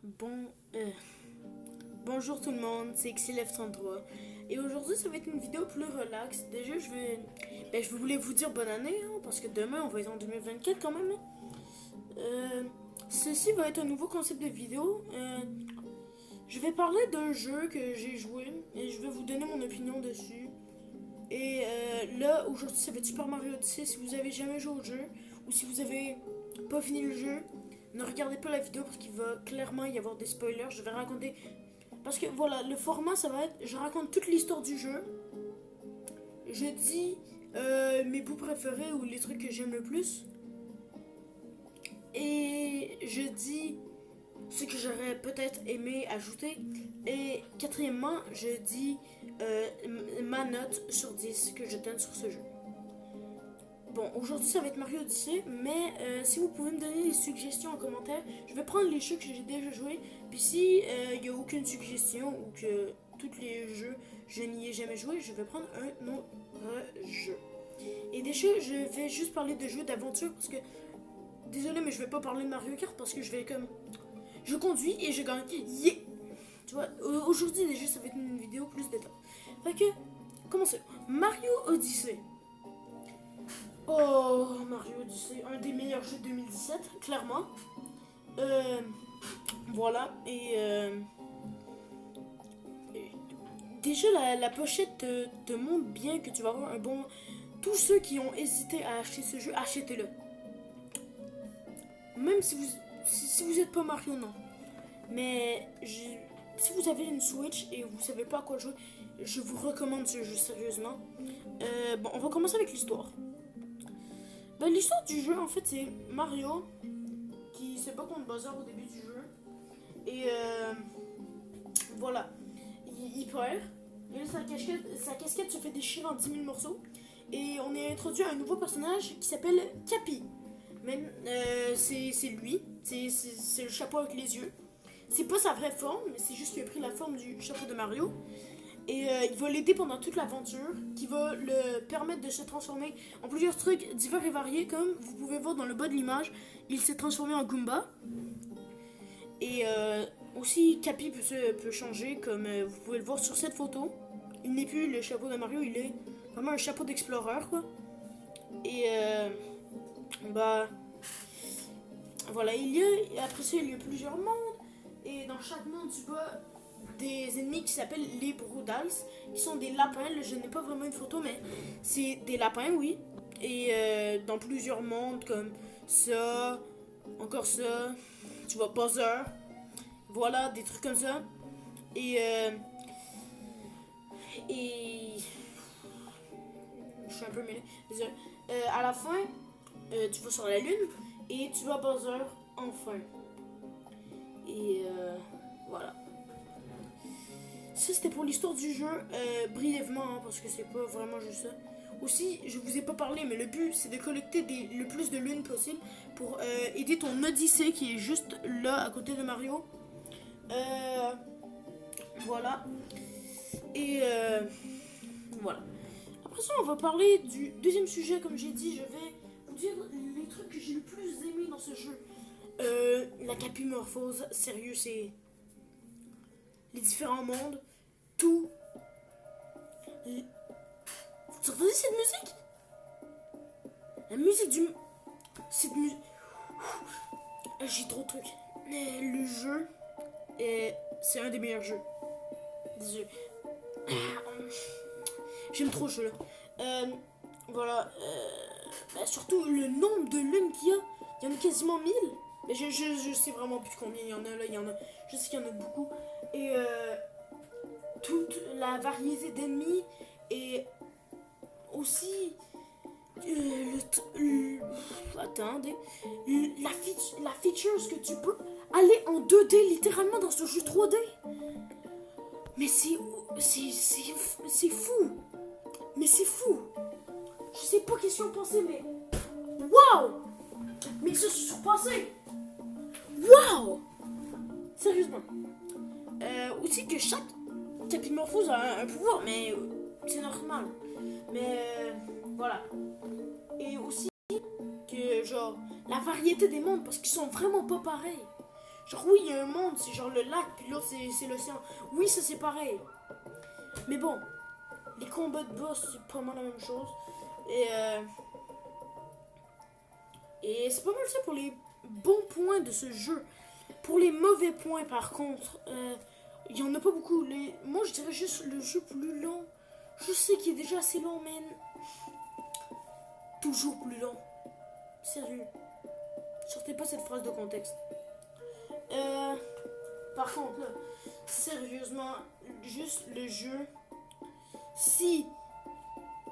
Bon, bonjour tout le monde, c'est XLF33 et aujourd'hui ça va être une vidéo plus relax. Déjà je voulais vous dire bonne année parce que demain on va être en 2024 quand même. Ceci va être un nouveau concept de vidéo. Je vais parler d'un jeu que j'ai joué et je vais vous donner mon opinion dessus. Et là aujourd'hui ça va être Super Mario Odyssey. Si vous avez jamais joué au jeu ou si vous avez pas fini le jeu, ne regardez pas la vidéo parce qu'il va clairement y avoir des spoilers. Je vais raconter. Parce que voilà, le format ça va être. Je raconte toute l'histoire du jeu. Je dis mes bouts préférés ou les trucs que j'aime le plus. Et je dis ce que j'aurais peut-être aimé ajouter. Et quatrièmement, je dis ma note sur 10 que je donne sur ce jeu. Bon, aujourd'hui ça va être Mario Odyssey, mais si vous pouvez me donner des suggestions en commentaire, je vais prendre les jeux que j'ai déjà joués. Puis si il n'y a aucune suggestion ou que tous les jeux je n'y ai jamais joué, je vais prendre un autre jeu. Et déjà, je vais juste parler de jeux d'aventure parce que désolé, mais je vais pas parler de Mario Kart parce que je vais comme je conduis et je gagne. Yeah! Tu vois, aujourd'hui déjà ça va être une vidéo plus détaillée. Fait que commençons. Mario Odyssey. Oh, Mario Odyssey, un des meilleurs jeux de 2017, clairement. Voilà, et déjà la pochette te montre bien que tu vas avoir un bon. Tous ceux qui ont hésité à acheter ce jeu, achetez-le. Même si vous êtes pas Mario, non. Mais si vous avez une Switch et vous savez pas à quoi jouer, je vous recommande ce jeu sérieusement. Bon, on va commencer avec l'histoire. Ben, l'histoire du jeu, en fait, c'est Mario qui se bat contre Bowser au début du jeu. Et voilà, il perd. Et là, sa casquette se fait déchirer en 10 000 morceaux. Et on est introduit à un nouveau personnage qui s'appelle Cappy. Mais c'est lui, c'est le chapeau avec les yeux. C'est pas sa vraie forme, mais c'est juste qu'il a pris la forme du chapeau de Mario. Et il va l'aider pendant toute l'aventure, qui va le permettre de se transformer en plusieurs trucs divers et variés, comme vous pouvez voir dans le bas de l'image, il s'est transformé en Goomba. Et aussi, Cappy peut changer, comme vous pouvez le voir sur cette photo. Il n'est plus le chapeau de Mario, il est vraiment un chapeau d'explorer, quoi. Et bah voilà, après ça, il y a plusieurs mondes. Et dans chaque monde, tu vois des ennemis qui s'appellent les Broodals, qui sont des lapins. Là, je n'ai pas vraiment une photo, mais c'est des lapins, oui. Et dans plusieurs mondes, comme ça, encore ça, tu vois, Bowser. Voilà, des trucs comme ça. Et. Et. Je suis un peu mêlé. Désolé. À la fin, tu vas sur la lune et tu vois Bowser enfin. Et voilà. Ça c'était pour l'histoire du jeu, brièvement, parce que c'est pas vraiment juste ça. Aussi, je vous ai pas parlé, mais le but c'est de collecter le plus de lunes possible pour aider ton Odyssée qui est juste là à côté de Mario. Voilà. Et voilà. Après ça, on va parler du deuxième sujet, comme j'ai dit. Je vais vous dire les trucs que j'ai le plus aimé dans ce jeu. La capimorphose, sérieux, c'est les différents mondes, tout. Vous entendez cette musique? La musique du. Cette musique. J'ai trop de trucs. Mais le jeu, c'est un des meilleurs jeux. Désolé. J'aime trop ce jeu là. Voilà. Bah, surtout le nombre de lunes qu'il y a. Il y en a quasiment 1000. Mais je sais vraiment plus combien il y en a là. Je sais qu'il y en a beaucoup. Et toute la variété d'ennemis. Et aussi. Attendez. La feature que tu peux aller en 2D littéralement dans ce jeu 3D. Mais c'est fou. Mais c'est fou. Je sais pas qu'est-ce qu'on pensait, mais. Waouh! Mais ils se sont surpassés! Waouh! Sérieusement. Aussi que chaque capimorphose a un pouvoir, mais c'est normal. Mais voilà. Et aussi que, genre, la variété des mondes, parce qu'ils sont vraiment pas pareils. Genre, oui, il y a un monde, c'est genre le lac, puis l'autre, c'est l'océan. Oui, ça, c'est pareil. Mais bon, les combats de boss, c'est pas mal la même chose. Et c'est pas mal ça pour les bons points de ce jeu. Pour les mauvais points, par contre, il y en a pas beaucoup. Moi, je dirais juste le jeu plus long. Je sais qu'il est déjà assez long, mais toujours plus long. Sérieux. Sortez pas cette phrase de contexte. Par contre, là, sérieusement, juste le jeu. Si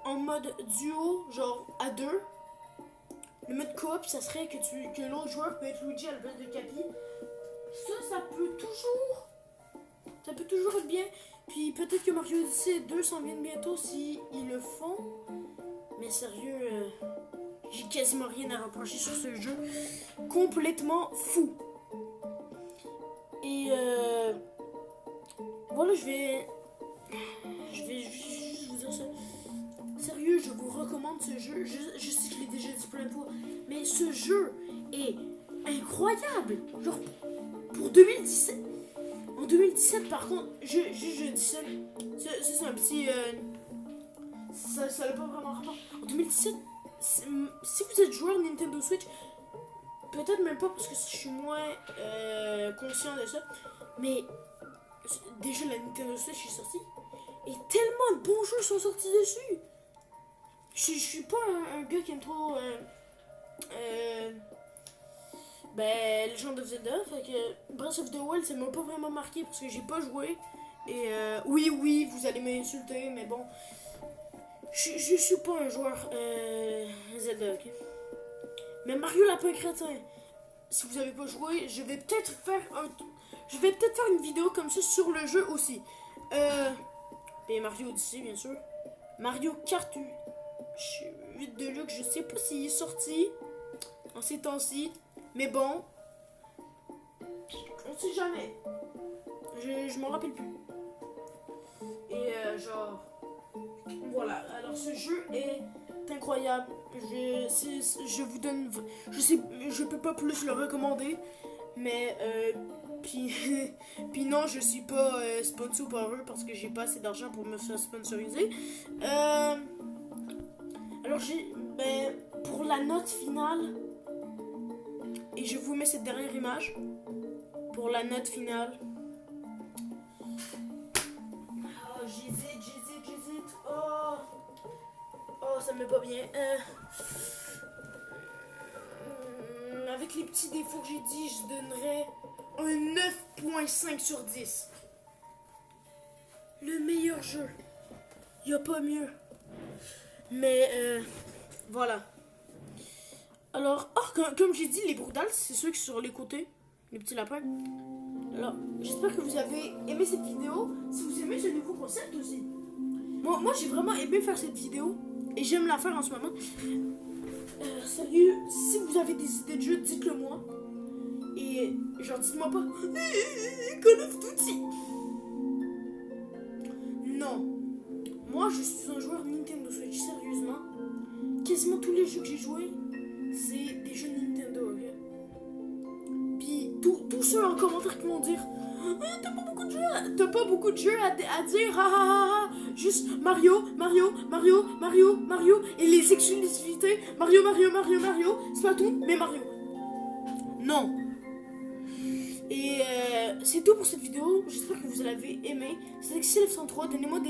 en mode duo, genre à deux, le mode coop, ça serait que l'autre joueur peut être Luigi à la place de Cappy. Ça peut toujours être bien. Puis peut-être que Mario Odyssey 2 s'en viennent bientôt si ils le font. Mais sérieux, j'ai quasiment rien à reprocher sur ce jeu. Complètement fou. Et voilà, je vais juste vous dire ça. Sérieux, je vous recommande ce jeu. Je sais que je l'ai déjà dit plein de fois, mais ce jeu est incroyable. Genre, pour 2017. En 2017, par contre, je dis ça. C'est un petit. Ça n'a pas vraiment rapport. En 2017, si vous êtes joueur Nintendo Switch, peut-être même pas parce que je suis moins conscient de ça, mais déjà la Nintendo Switch est sortie et tellement de bons jeux sont sortis dessus. Je suis pas un gars qui aime trop Legend of Zelda, fait que Breath of the Wild ça m'a pas vraiment marqué parce que j'ai pas joué. Et oui, vous allez m'insulter, mais bon, je suis pas un joueur Zelda, ok? Mais Mario Lapin Crétin, si vous avez pas joué, je vais peut-être faire une vidéo comme ça sur le jeu aussi. Et Mario Odyssey, bien sûr. Mario Kart 8 Deluxe, je sais pas s'il est sorti en ces temps-ci. Mais bon, on sait jamais. Je m'en rappelle plus. Et genre, voilà. Alors ce jeu est incroyable. Je vous donne, je peux pas plus le recommander. Mais puis non, je suis pas sponsor par eux parce que j'ai pas assez d'argent pour me faire sponsoriser. Alors pour la note finale. Et je vous mets cette dernière image pour la note finale. Oh, j'hésite. Oh, ça me met pas bien. Avec les petits défauts que j'ai dit, je donnerais un 9.5 sur 10. Le meilleur jeu. Y a pas mieux. Mais voilà. Alors, comme j'ai dit, les Broodals, c'est ceux qui sont sur les côtés, les petits lapins. Alors, j'espère que vous avez aimé cette vidéo. Si vous aimez ce nouveau concept aussi. Moi j'ai vraiment aimé faire cette vidéo. Et j'aime la faire en ce moment. Sérieux, si vous avez des idées de jeux, dites-le moi. Et genre, dites-moi pas Call of Duty. Non. Moi, je suis un joueur Nintendo Switch, sérieusement. Quasiment tous les jeux que j'ai joués, c'est des jeux Nintendo, ok? Puis tous ceux en commentaire qui vont dire t'as pas beaucoup de jeux à dire, juste Mario, et les exclusivités, Mario, Splatoon, mais Mario. Non. Et c'est tout pour cette vidéo, j'espère que vous l'avez aimé. C'était XLF103, donnez-moi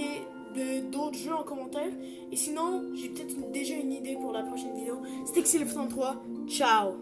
d'autres jeux en commentaire. Et sinon, j'ai peut-être déjà une idée pour la prochaine vidéo. C'était XLF103, ciao.